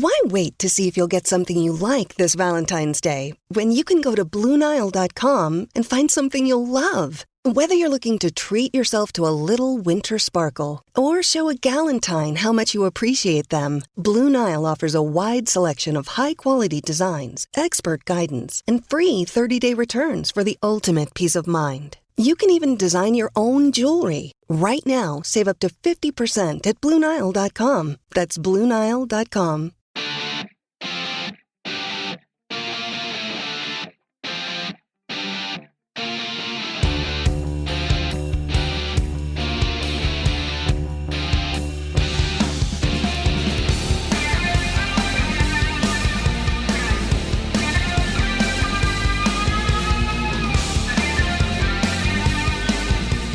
Why wait to see if you'll get something you like this Valentine's Day when you can go to BlueNile.com and find something you'll love? Whether you're looking to treat yourself to a little winter sparkle or show a galentine how much you appreciate them, Blue Nile offers a wide selection of high-quality designs, expert guidance, and free 30-day returns for the ultimate peace of mind. You can even design your own jewelry. Right now, save up to 50% at BlueNile.com. That's BlueNile.com.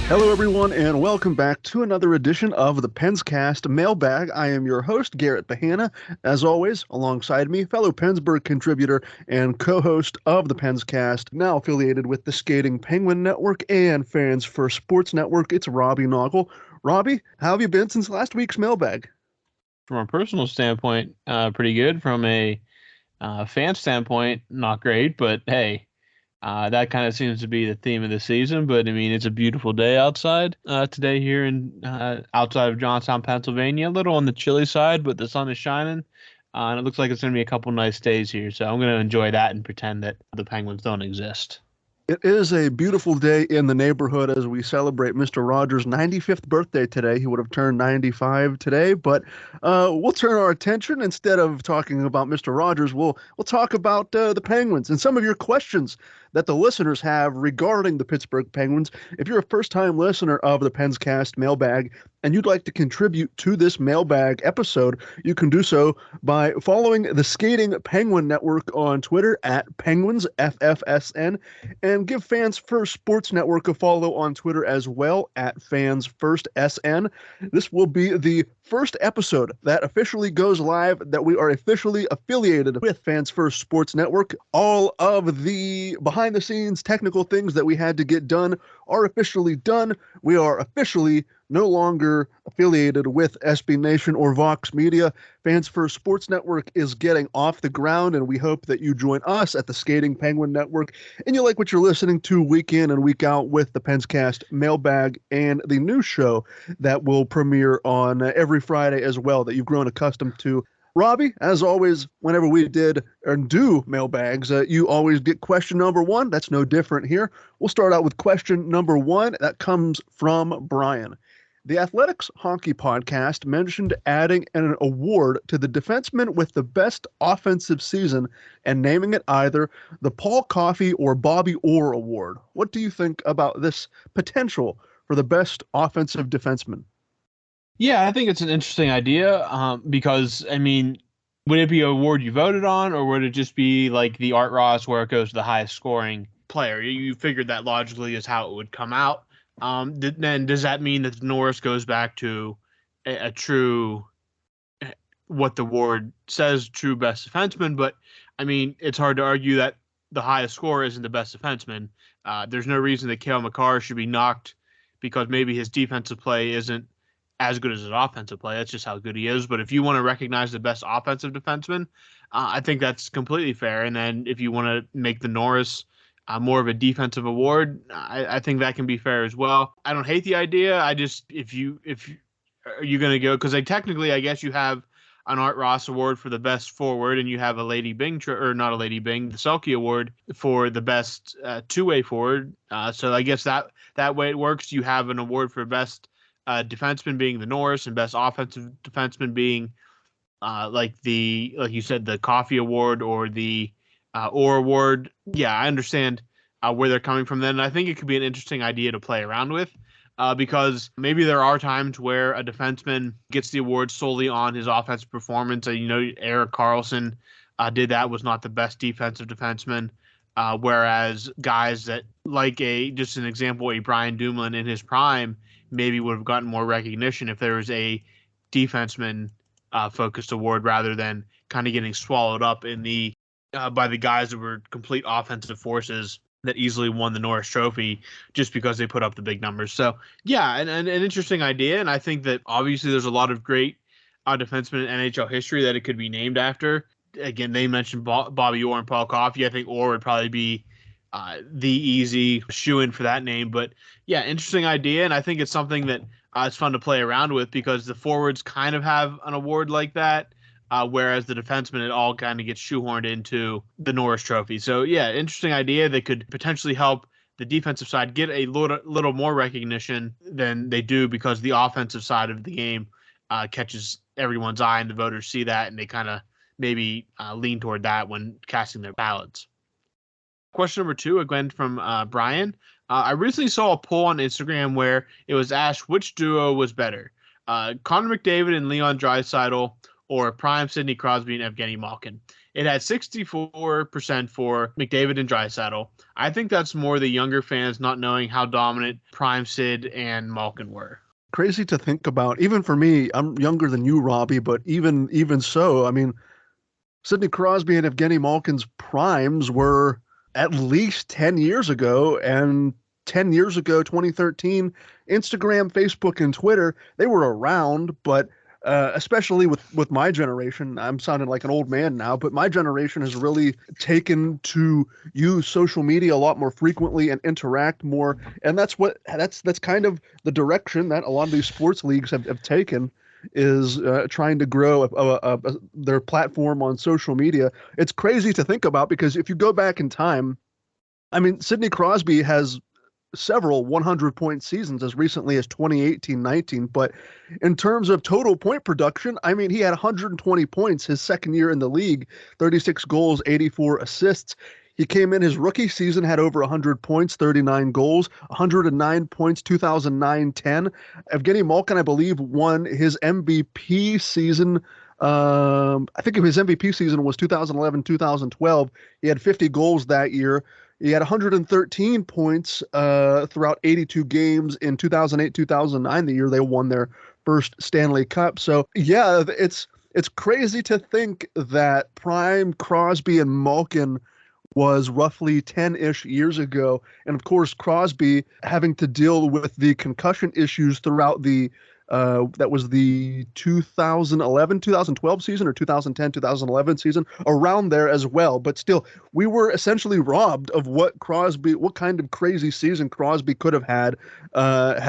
Hello, everyone, and welcome back to another edition of the Penscast Mailbag. I am your host, Garrett Bahana. As always, alongside me, fellow Pennsburg contributor and co-host of the Penscast, now affiliated with the Skating Penguin Network and Fans First Sports Network, it's Robbie Noggle. Robbie, how have you been since last week's mailbag? From a personal standpoint, pretty good. From a fan standpoint, not great, but hey, that kind of seems to be the theme of the season. But I mean, it's a beautiful day outside today here in outside of Johnstown, Pennsylvania. A little on the chilly side, but the sun is shining, and it looks like it's going to be a couple nice days here. So I'm going to enjoy that and pretend that the Penguins don't exist. It is a beautiful day in the neighborhood as we celebrate Mr. Rogers' 95th birthday today. He would have turned 95 today, but we'll turn our attention, instead of talking about Mr. Rogers, we'll talk about the Penguins and some of your questions that the listeners have regarding the Pittsburgh Penguins. If you're a first-time listener of the Penscast Mailbag and you'd like to contribute to this mailbag episode, you can do so by following the Skating Penguin Network on Twitter at PenguinsFFSN, and give Fans First Sports Network a follow on Twitter as well at FansFirstSN. This will be the first episode that officially goes live, that we are officially affiliated with Fans First Sports Network. All of the behind-the-scenes technical things that we had to get done are officially done. We are officially no longer affiliated with SB Nation or Vox Media. Fans First Sports Network is getting off the ground, and we hope that you join us at the Skating Penguin Network and you like what you're listening to week in and week out with the Penscast Mailbag and the new show that will premiere on every Friday as well, that you've grown accustomed to. Robbie, as always, whenever we did or do mailbags, you always get question number one. That's no different here. We'll start out with question number one. That comes from Brian. The Athletics Hockey Podcast mentioned adding an award to the defenseman with the best offensive season and naming it either the Paul Coffey or Bobby Orr Award. What do you think about this potential for the best offensive defenseman? Yeah, I think it's an interesting idea because, I mean, would it be an award you voted on, or would it just be like the Art Ross where it goes to the highest scoring player? You figured that logically is how it would come out. Then does that mean that Norris goes back to a true, what the award says, true best defenseman? But, I mean, it's hard to argue that the highest scorer isn't the best defenseman. There's no reason that Cale Makar should be knocked because maybe his defensive play isn't as good as his offensive play. That's just how good he is. But if you want to recognize the best offensive defenseman, I think that's completely fair. And then if you want to make the Norris more of a defensive award, I think that can be fair as well. I don't hate the idea. I just, if you are you going to go, because technically, I guess you have an Art Ross award for the best forward, and you have a Lady Byng, or not a Lady Byng, the Selke award for the best two-way forward. So I guess that way it works. You have an award for best defenseman being the Norris, and best offensive defenseman being like you said, the Coffey award or the Orr award. Yeah, I understand where they're coming from then. And I think it could be an interesting idea to play around with because maybe there are times where a defenseman gets the award solely on his offensive performance. Erik Karlsson did that, was not the best defensive defenseman. Whereas guys that, like just an example, a Brian Dumoulin in his prime maybe would have gotten more recognition if there was a defenseman focused award rather than kind of getting swallowed up in the by the guys that were complete offensive forces that easily won the Norris Trophy just because they put up the big numbers. So yeah, an interesting idea. And I think that obviously there's a lot of great defenseman in NHL history that it could be named after. Again, they mentioned Bobby Orr and Paul Coffey. I think Orr would probably be the easy shoe-in for that name. But yeah, interesting idea, and I think it's something that it's fun to play around with because the forwards kind of have an award like that, whereas the defensemen, it all kind of gets shoehorned into the Norris Trophy. So yeah, interesting idea that could potentially help the defensive side get a little more recognition than they do because the offensive side of the game catches everyone's eye and the voters see that and they kind of maybe lean toward that when casting their ballots. Question number 2, again from Brian. I recently saw a poll on Instagram where it was asked which duo was better, Connor McDavid and Leon Draisaitl or prime Sidney Crosby and Evgeny Malkin. It had 64% for McDavid and Draisaitl. I think that's more the younger fans not knowing how dominant prime Sid and Malkin were. Crazy to think about. Even for me, I'm younger than you, Robbie, but even so, I mean, Sidney Crosby and Evgeny Malkin's primes were at least 10 years ago, and 10 years ago, 2013, Instagram, Facebook, and Twitter, they were around, but especially with my generation, I'm sounding like an old man now, but my generation has really taken to use social media a lot more frequently and interact more, and that's kind of the direction that a lot of these sports leagues have taken, is trying to grow their platform on social media. It's crazy to think about because if you go back in time, I mean, Sidney Crosby has several 100-point seasons as recently as 2018-19, but in terms of total point production, I mean, he had 120 points his second year in the league, 36 goals, 84 assists. He came in his rookie season, had over 100 points, 39 goals, 109 points, 2009-10. Evgeny Malkin, I believe, won his MVP season. I think his MVP season was 2011-2012. He had 50 goals that year. He had 113 points throughout 82 games in 2008-2009, the year they won their first Stanley Cup. So, yeah, it's crazy to think that prime Crosby and Malkin was roughly 10-ish years ago. And of course, Crosby having to deal with the concussion issues throughout that was the 2011-2012 season or 2010-2011 season, around there as well. But still, we were essentially robbed of what kind of crazy season Crosby could have had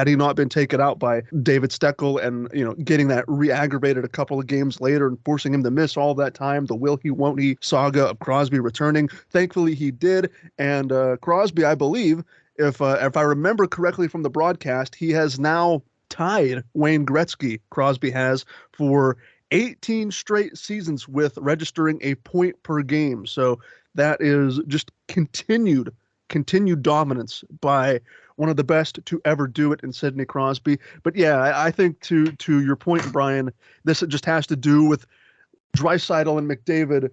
he not been taken out by David Steckel and, getting that re-aggravated a couple of games later and forcing him to miss all that time, the will he, won't he saga of Crosby returning. Thankfully, he did. And Crosby, I believe, if I remember correctly from the broadcast, he has now tied Wayne Gretzky. Crosby has for 18 straight seasons with registering a point per game. So that is just continued dominance by one of the best to ever do it in Sidney Crosby. But yeah, I think to your point, Brian, this just has to do with Draisaitl and McDavid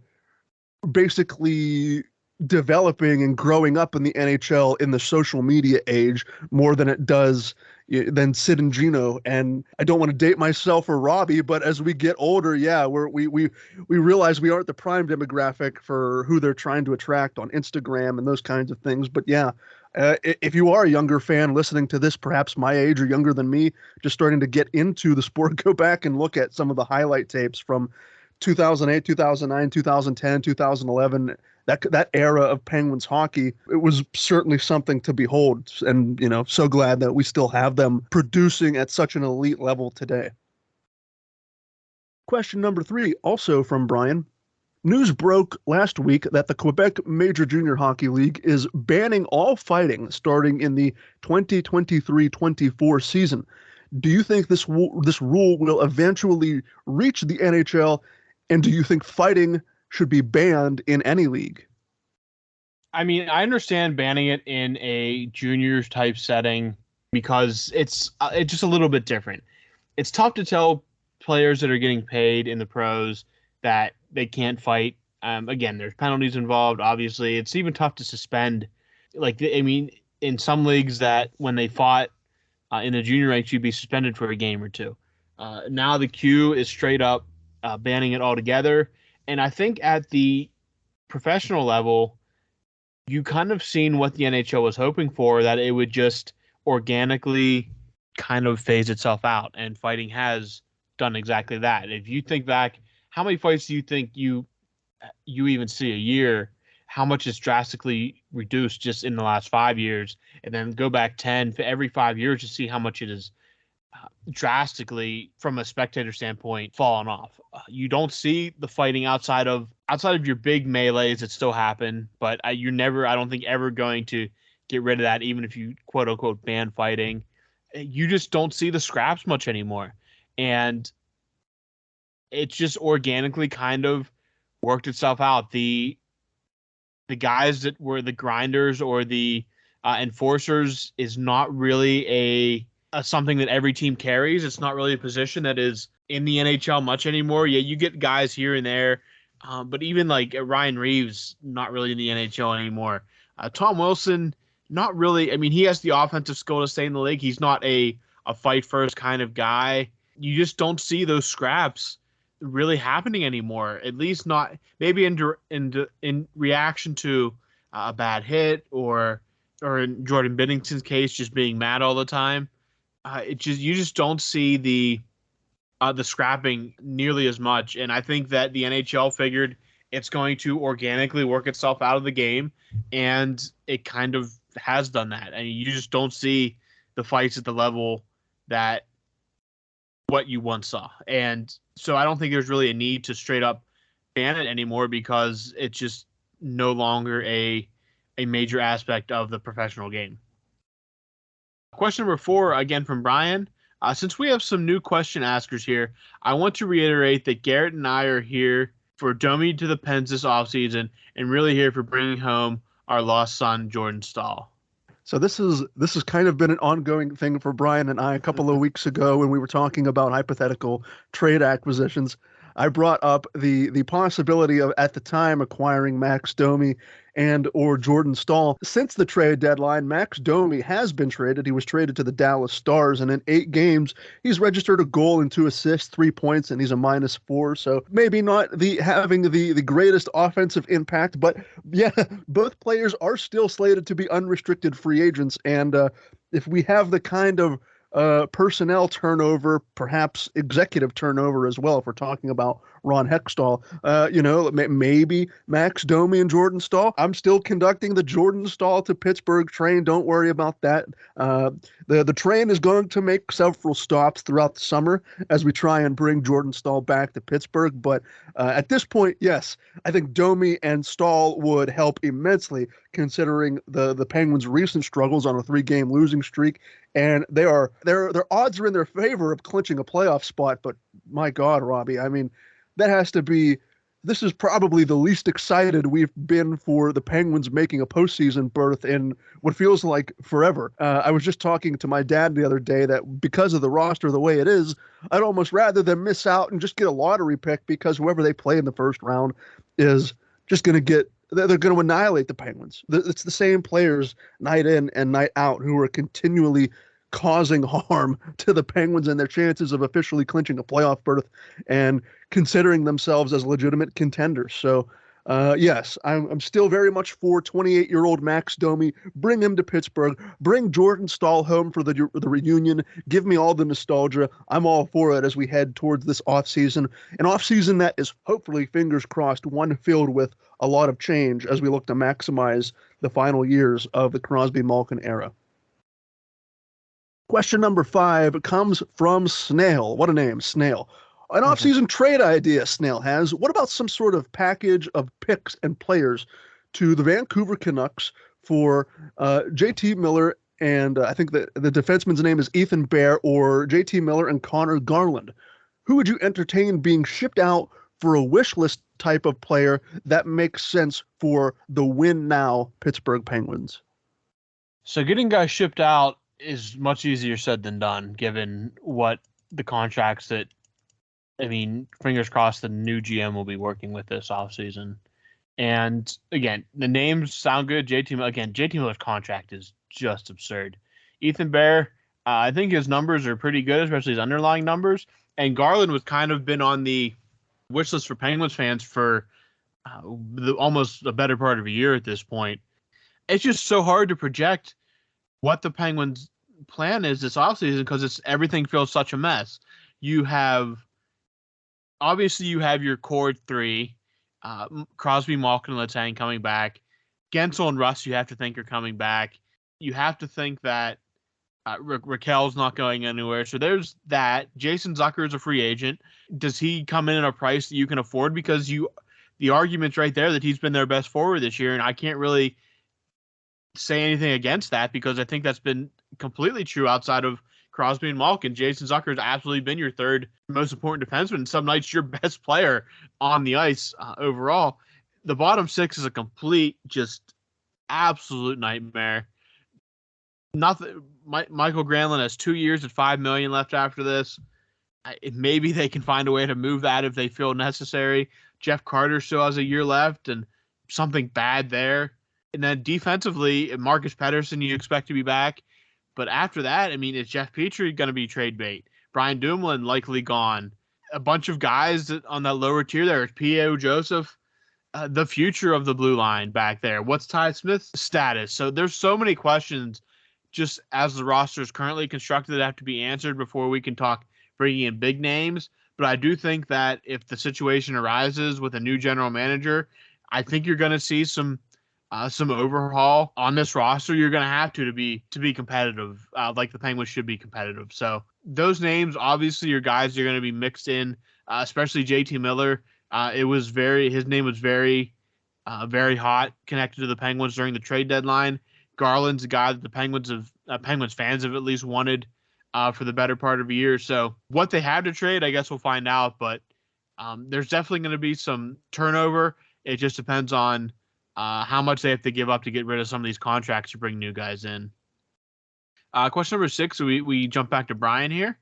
basically developing and growing up in the NHL in the social media age more than it does than Sid and Gino. And I don't want to date myself or Robbie, but as we get older, yeah, we realize we aren't the prime demographic for who they're trying to attract on Instagram and those kinds of things. But yeah, if you are a younger fan listening to this, perhaps my age or younger than me, just starting to get into the sport, go back and look at some of the highlight tapes from 2008, 2009, 2010, 2011, that era of Penguins hockey. It was certainly something to behold, and so glad that we still have them producing at such an elite level today. Question number 3, also from Brian. News broke last week that the Quebec Major Junior Hockey League is banning all fighting starting in the 2023-24 season. Do you think this rule will eventually reach the NHL, and do you think fighting should be banned in any league? I mean, I understand banning it in a juniors type setting because it's just a little bit different. It's tough to tell players that are getting paid in the pros that they can't fight. Again, there's penalties involved. Obviously, it's even tough to suspend. In some leagues that when they fought in the junior ranks, you'd be suspended for a game or two. Now the Q is straight up banning it altogether. And I think at the professional level, you kind of seen what the NHL was hoping for, that it would just organically kind of phase itself out. And fighting has done exactly that. If you think back, how many fights do you think you even see a year? How much is drastically reduced just in the last 5 years, and then go back 10 for every 5 years to see how much it is drastically from a spectator standpoint fallen off. You don't see the fighting outside of your big melees that still happen, but you're never, I don't think, ever going to get rid of that, even if you quote unquote ban fighting. You just don't see the scraps much anymore, and it's just organically kind of worked itself out. The guys that were the grinders or the enforcers is not really a something that every team carries. It's not really a position that is in the NHL much anymore. Yeah, you get guys here and there, but even like Ryan Reeves, not really in the NHL anymore. Tom Wilson, not really. I mean, he has the offensive skill to stay in the league. He's not a fight first kind of guy. You just don't see those scraps really happening anymore. At least not maybe in reaction to a bad hit or in Jordan Binnington's case, just being mad all the time. You just don't see the scrapping nearly as much, and I think that the NHL figured it's going to organically work itself out of the game, and it kind of has done that. I mean, you just don't see the fights at the level that what you once saw, and so I don't think there's really a need to straight up ban it anymore because it's just no longer a major aspect of the professional game. Question number 4, again from Brian. Since we have some new question askers here, I want to reiterate that Garrett and I are here for Domi to the Pens this offseason and really here for bringing home our lost son, Jordan Staal. So this has kind of been an ongoing thing for Brian and I. A couple of weeks ago when we were talking about hypothetical trade acquisitions, I brought up the possibility of, at the time, acquiring Max Domi and or Jordan Staal. Since the trade deadline, Max Domi has been traded. He was traded to the Dallas Stars, and in 8 games, he's registered a goal and 2 assists, 3 points, and he's a -4. So maybe not having the greatest offensive impact, but yeah, both players are still slated to be unrestricted free agents. And if we have the kind of personnel turnover, perhaps executive turnover as well, if we're talking about Ron Hextall. Maybe Max Domi and Jordan Staal. I'm still conducting the Jordan Staal to Pittsburgh train. Don't worry about that. The train is going to make several stops throughout the summer as we try and bring Jordan Staal back to Pittsburgh. But at this point, yes, I think Domi and Staal would help immensely, considering the Penguins' recent struggles on a 3-game losing streak. And their odds are in their favor of clinching a playoff spot. But my God, Robbie, I mean, this is probably the least excited we've been for the Penguins making a postseason berth in what feels like forever. I was just talking to my dad the other day that because of the roster the way it is, I'd almost rather them miss out and just get a lottery pick, because whoever they play in the first round is just going to they're going to annihilate the Penguins. It's the same players night in and night out who are continually causing harm to the Penguins and their chances of officially clinching a playoff berth and considering themselves as legitimate contenders. So, yes, I'm still very much for 28-year-old Max Domi. Bring him to Pittsburgh. Bring Jordan Staal home for the reunion. Give me all the nostalgia. I'm all for it as we head towards this offseason. An offseason that is hopefully, fingers crossed, one filled with a lot of change as we look to maximize the final years of the Crosby-Malkin era. Question number 5 comes from Snail. What a name, Snail. An offseason trade idea Snail has. What about some sort of package of picks and players to the Vancouver Canucks for JT Miller and I think the defenseman's name is Ethan Bear, or JT Miller and Connor Garland? Who would you entertain being shipped out for a wish list type of player that makes sense for the win now Pittsburgh Penguins? So getting guys shipped out is much easier said than done, given what the contracts that, I mean, fingers crossed the new GM will be working with this offseason. And again, the names sound good. JT Miller's contract is just absurd. Ethan Bear, I think his numbers are pretty good, especially his underlying numbers. And Garland was kind of been on the wish list for Penguins fans for almost a better part of a year at this point. It's just so hard to project what the Penguins' plan is this offseason because everything feels such a mess. You have obviously you have your core three, Crosby, Malkin, and Letang coming back. Gensel and Russ, you have to think are coming back. You have to think that Raquel's not going anywhere. So there's that. Jason Zucker is a free agent. Does he come in at a price that you can afford? Because the argument's right there that he's been their best forward this year, and I can't really say anything against that because I think that's been completely true outside of Crosby and Malkin. Jason Zucker has absolutely been your third most important defenseman, and some nights your best player on the ice overall. The bottom six is a complete, just absolute nightmare. Nothing. Michael Granlund has 2 years at $5 million left after this. Maybe they can find a way to move that if they feel necessary. Jeff Carter still has a year left, and something bad there. And then defensively, Marcus Pettersson you expect to be back. But after that, I mean, is Jeff Petrie going to be trade bait? Brian Dumoulin likely gone. A bunch of guys on that lower tier there. P.O. Joseph, the future of the blue line back there. What's Ty Smith's status? So there's so many questions just as the roster is currently constructed that have to be answered before we can talk bringing in big names. But I do think that if the situation arises with a new general manager, I think you're going to see some overhaul on this roster. You're going to have to be competitive, like the Penguins should be competitive. So those names, obviously, are guys you're going to be mixed in, especially JT Miller. His name was very hot connected to the Penguins during the trade deadline. Garland's a guy that the Penguins fans have at least wanted for the better part of a year. So what they have to trade, I guess we'll find out. But there's definitely going to be some turnover. It just depends on how much they have to give up to get rid of some of these contracts to bring new guys in. Question number 6, we jump back to Brian here.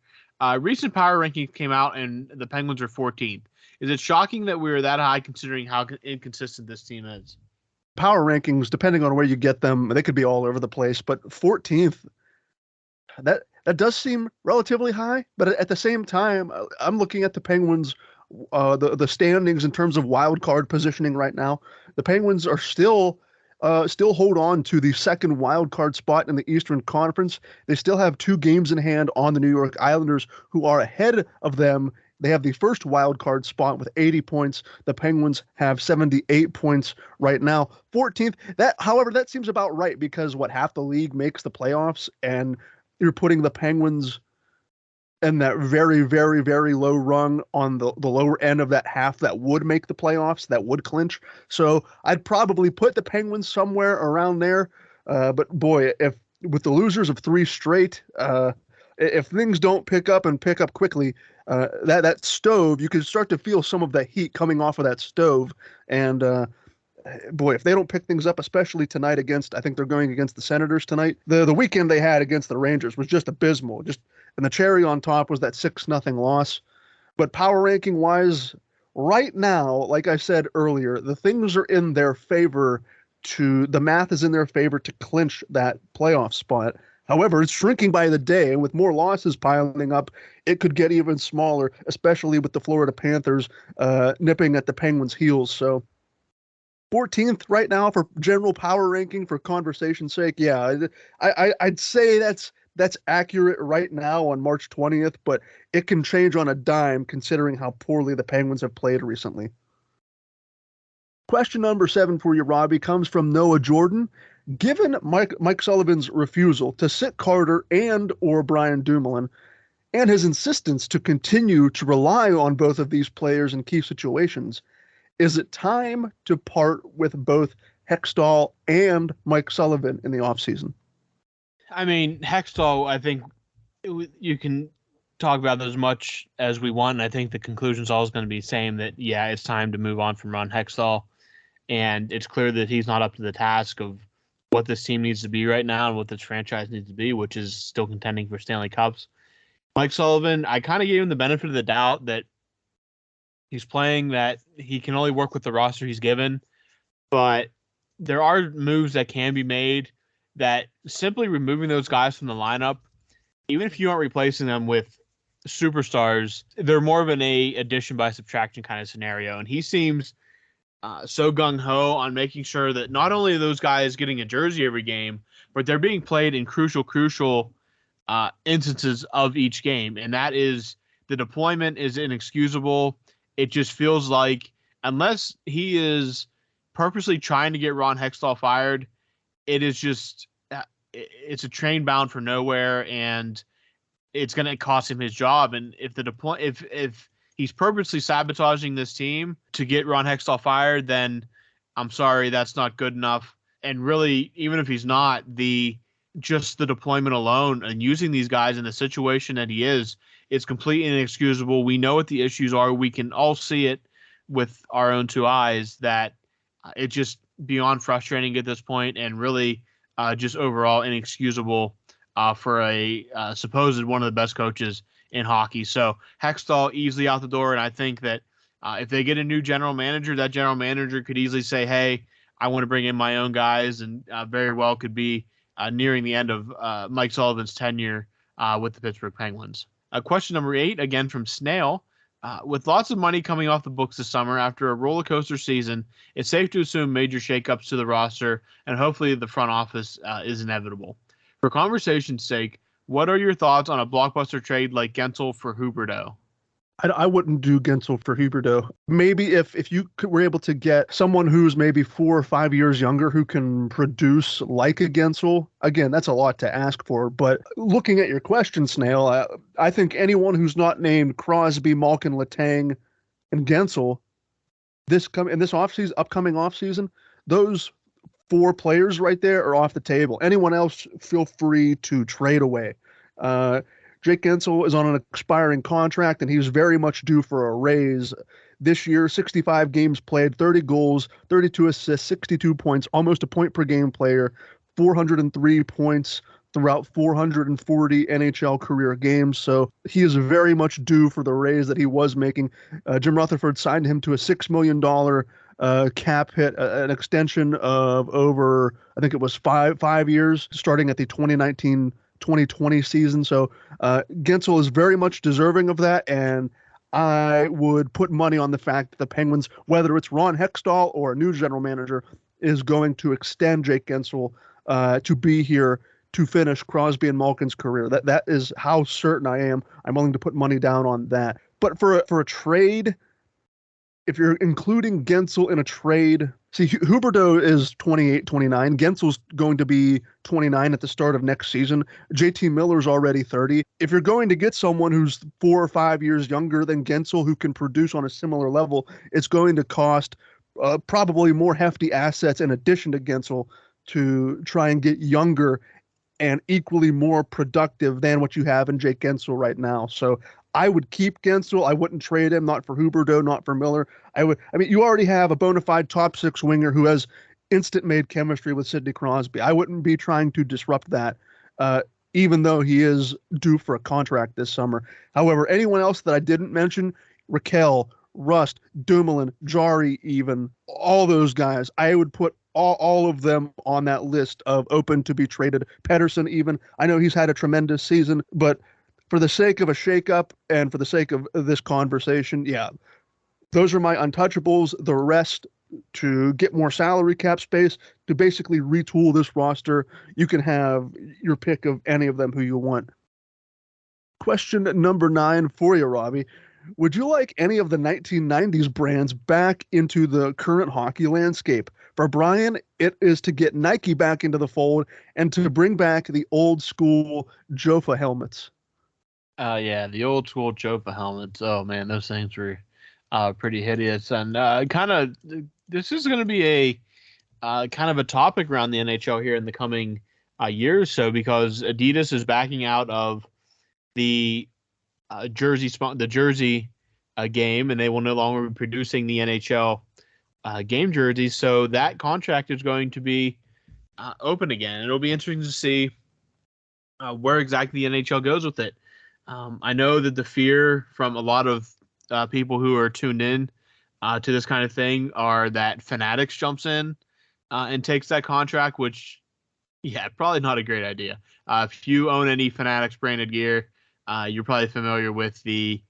Recent power rankings came out, and the Penguins are 14th. Is it shocking that we were that high considering how inconsistent this team is? Power rankings, depending on where you get them, they could be all over the place. But 14th, that does seem relatively high. But at the same time, I'm looking at the Penguins, the standings in terms of wild card positioning right now. The Penguins are still hold on to the second wild card spot in the Eastern Conference. They still have 2 games in hand on the New York Islanders, who are ahead of them. They have the first wild card spot with 80 points. The Penguins have 78 points right now. 14th. However, that seems about right because half the league makes the playoffs, and you're putting the Penguins in that very, very, very low rung on the lower end of that half that would make the playoffs, that would clinch. So I'd probably put the Penguins somewhere around there. But boy, if with the losers of 3 straight, if things don't pick up quickly, that stove, you can start to feel some of the heat coming off of that stove. And boy, if they don't pick things up, especially tonight I think they're going against the Senators tonight. The weekend they had against the Rangers was just abysmal. And the cherry on top was that 6-0 loss. But power ranking wise, right now, like I said earlier, the things are in their favor the math is in their favor to clinch that playoff spot. However, it's shrinking by the day, and with more losses piling up, it could get even smaller, especially with the Florida Panthers nipping at the Penguins' heels. So 14th right now for general power ranking for conversation's sake. Yeah, I'd say that's accurate right now on March 20th, but it can change on a dime considering how poorly the Penguins have played recently. Question number 7 for you, Robbie, comes from Noah Jordan. Given Mike Sullivan's refusal to sit Carter and or Brian Dumoulin, and his insistence to continue to rely on both of these players in key situations, is it time to part with both Hextall and Mike Sullivan in the offseason? I mean, Hextall, I think you can talk about that as much as we want. And I think the conclusion is always going to be the same that, yeah, it's time to move on from Ron Hextall. And it's clear that he's not up to the task of what this team needs to be right now and what this franchise needs to be, which is still contending for Stanley Cups. Mike Sullivan, I kind of gave him the benefit of the doubt that he's playing, that he can only work with the roster he's given. But there are moves that can be made that simply removing those guys from the lineup, even if you aren't replacing them with superstars, they're more of an addition by subtraction kind of scenario. And he seems so gung-ho on making sure that not only are those guys getting a jersey every game, but they're being played in crucial instances of each game. And that is, the deployment is inexcusable. it just feels like unless he is purposely trying to get Ron Hextall fired, it is just it's a train bound for nowhere, and it's going to cost him his job. And if he's purposely sabotaging this team to get Ron Hextall fired, then I'm sorry, that's not good enough. And really, even if he's not, just the deployment alone and using these guys in the situation that he is completely inexcusable. We know what the issues are. We can all see it with our own two eyes that it's just beyond frustrating at this point, and really just overall inexcusable for a supposed one of the best coaches in hockey. So Hextall easily out the door, and I think that if they get a new general manager, that general manager could easily say, hey, I want to bring in my own guys, and very well could be nearing the end of Mike Sullivan's tenure with the Pittsburgh Penguins. Question number 8, again from Snail. With lots of money coming off the books this summer after a roller coaster season, it's safe to assume major shakeups to the roster, and hopefully the front office is inevitable. For conversation's sake, what are your thoughts on a blockbuster trade like Gensel for Huberdeau? I wouldn't do Gensel for Huberdeau. Maybe if you were able to get someone who's maybe 4 or 5 years younger who can produce like a Gensel, again, that's a lot to ask for. But looking at your question, Snail, I think anyone who's not named Crosby, Malkin, Letang, and Gensel in this upcoming offseason, those 4 players right there are off the table. Anyone else, feel free to trade away. Jake Gensel is on an expiring contract, and he's very much due for a raise. This year, 65 games played, 30 goals, 32 assists, 62 points, almost a point per game player, 403 points throughout 440 NHL career games. So he is very much due for the raise that he was making. Jim Rutherford signed him to a $6 million cap hit, an extension of over, I think it was five years, starting at the 2019-2020 season. So Gensel is very much deserving of that, and I would put money on the fact that the Penguins, whether it's Ron Hextall or a new general manager, is going to extend Jake Gensel to be here to finish Crosby and Malkin's career. That is how certain I am. I'm willing to put money down on that. But for a trade, if you're including Gensel in a trade, see, Huberdeau is 28, 29. Gensel's going to be 29 at the start of next season. JT Miller's already 30. If you're going to get someone who's 4 or 5 years younger than Gensel who can produce on a similar level, it's going to cost probably more hefty assets in addition to Gensel to try and get younger and equally more productive than what you have in Jake Gensel right now. So I would keep Gensel. I wouldn't trade him, not for Huberdeau, not for Miller. You already have a bona fide top 6 winger who has instant made chemistry with Sidney Crosby. I wouldn't be trying to disrupt that, even though he is due for a contract this summer. However, anyone else that I didn't mention, Raquel, Rust, Dumoulin, Jari, even, all those guys, I would put all of them on that list of open to be traded. Pedersen even, I know he's had a tremendous season, but for the sake of a shakeup and for the sake of this conversation, yeah, those are my untouchables. The rest, to get more salary cap space, to basically retool this roster, you can have your pick of any of them who you want. Question number 9 for you, Robbie. Would you like any of the 1990s brands back into the current hockey landscape? For Brian, it is to get Nike back into the fold and to bring back the old school Jofa helmets. Yeah, the old school Jofa helmets. Oh man, those things were pretty hideous. And this is going to be a kind of a topic around the NHL here in the coming year or so, because Adidas is backing out of the jersey game, and they will no longer be producing the NHL game jerseys. So that contract is going to be open again. It'll be interesting to see where exactly the NHL goes with it. I know that the fear from a lot of people who are tuned in to this kind of thing are that Fanatics jumps in and takes that contract, which, yeah, probably not a great idea. If you own any Fanatics branded gear, you're probably familiar with the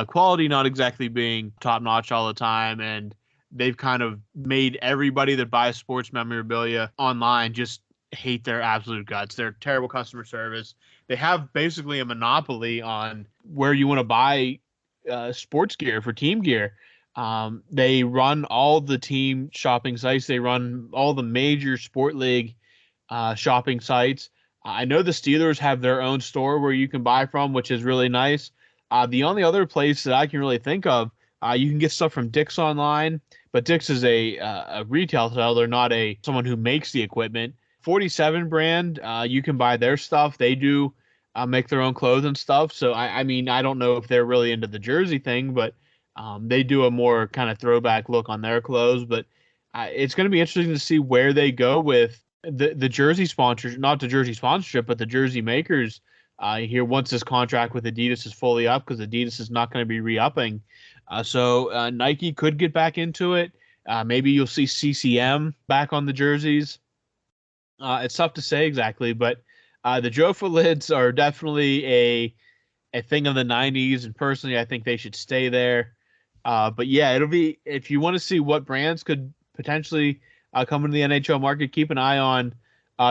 quality not exactly being top notch all the time. And they've kind of made everybody that buys sports memorabilia online just hate their absolute guts. They're terrible customer service. They have basically a monopoly on where you want to buy sports gear for team gear. They run all the team shopping sites. They run all the major sport league shopping sites. I know the Steelers have their own store where you can buy from, which is really nice. The only other place that I can really think of, you can get stuff from Dick's online, but Dick's is a retail seller. They're not someone who makes the equipment. 47 brand, you can buy their stuff. They do make their own clothes and stuff. So I mean, I don't know if they're really into the jersey thing, but they do a more kind of throwback look on their clothes. But it's going to be interesting to see where they go with the jersey sponsors, not the jersey sponsorship, but the jersey makers here once this contract with Adidas is fully up, because Adidas is not going to be re-upping. So Nike could get back into it. Maybe you'll see CCM back on the jerseys. It's tough to say exactly, but the Jofa lids are definitely a thing of the 90s, and personally, I think they should stay there. But yeah, it'll be, if you want to see what brands could potentially come into the NHL market, keep an eye on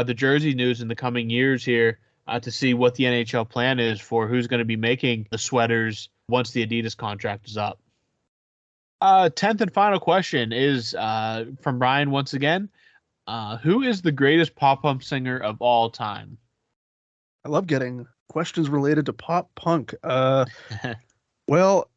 the jersey news in the coming years here to see what the NHL plan is for who's going to be making the sweaters once the Adidas contract is up. 10th and final question is from Brian once again. Who is the greatest pop punk singer of all time? I love getting questions related to pop punk. Well,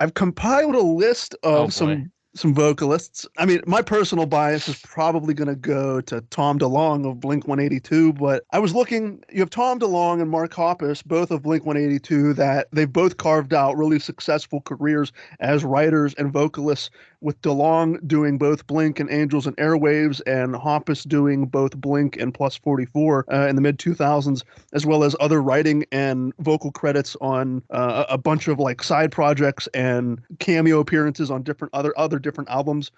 I've compiled a list of some vocalists. I mean, my personal bias is probably going to go to Tom DeLonge of Blink-182, but I was looking, you have Tom DeLonge and Mark Hoppus, both of Blink-182, that they've both carved out really successful careers as writers and vocalists, with DeLonge doing both Blink and Angels and Airwaves, and Hoppus doing both Blink and Plus 44 in the mid-2000s, as well as other writing and vocal credits on a bunch of like side projects and cameo appearances on other different albums.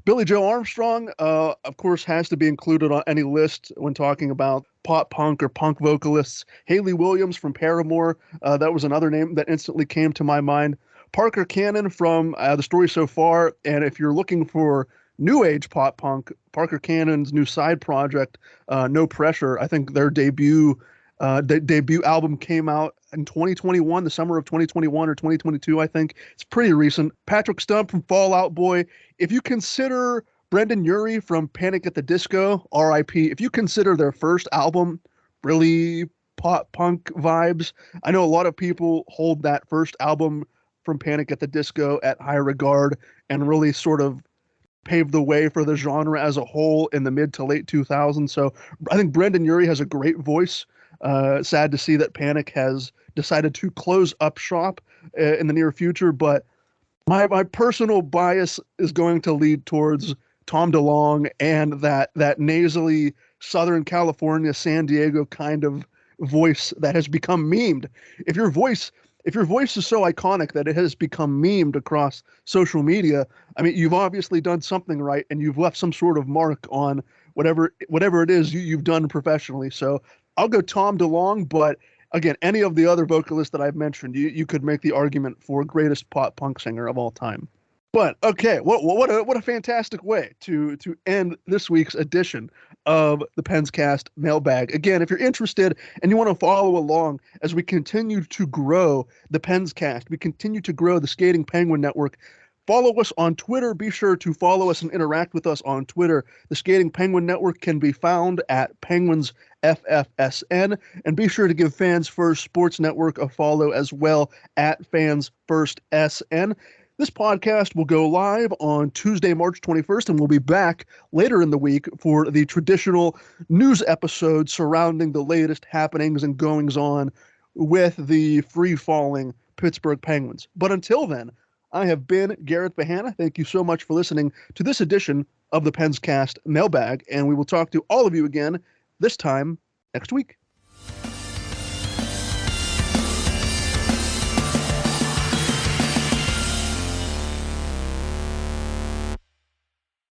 Billie Joe Armstrong, of course, has to be included on any list when talking about pop punk or punk vocalists. Hayley Williams from Paramore, that was another name that instantly came to my mind. Parker Cannon from The Story So Far, and if you're looking for new age pop punk, Parker Cannon's new side project, No Pressure, I think their debut album came out in 2021, the summer of 2021 or 2022, I think. It's pretty recent. Patrick Stump from Fall Out Boy. If you consider Brendan Urie from Panic at the Disco, R.I.P., if you consider their first album really pop punk vibes, I know a lot of people hold that first album from Panic at the Disco at high regard and really sort of paved the way for the genre as a whole in the mid to late 2000s. So I think Brendan Urie has a great voice. Sad to see that Panic has decided to close up shop in the near future, but my personal bias is going to lead towards Tom DeLonge and that nasally Southern California, San Diego kind of voice that has become memed. If your voice is so iconic that it has become memed across social media, I mean, you've obviously done something right, and you've left some sort of mark on whatever it is you've done professionally. So I'll go Tom DeLonge, but again, any of the other vocalists that I've mentioned, you could make the argument for greatest pop punk singer of all time. But okay, what a fantastic way to end this week's edition of the Penscast Mailbag. Again, if you're interested and you want to follow along as we continue to grow the Penscast, we continue to grow the Skating Penguin Network, follow us on Twitter. Be sure to follow us and interact with us on Twitter. The Skating Penguin Network can be found at Penguins FFSN, and be sure to give Fans First Sports Network a follow as well at Fans First SN. This podcast will go live on Tuesday, March 21st, and we'll be back later in the week for the traditional news episode surrounding the latest happenings and goings-on with the free-falling Pittsburgh Penguins. But until then, I have been Garrett Bahana. Thank you so much for listening to this edition of the Penscast Mailbag, and we will talk to all of you again this time next week.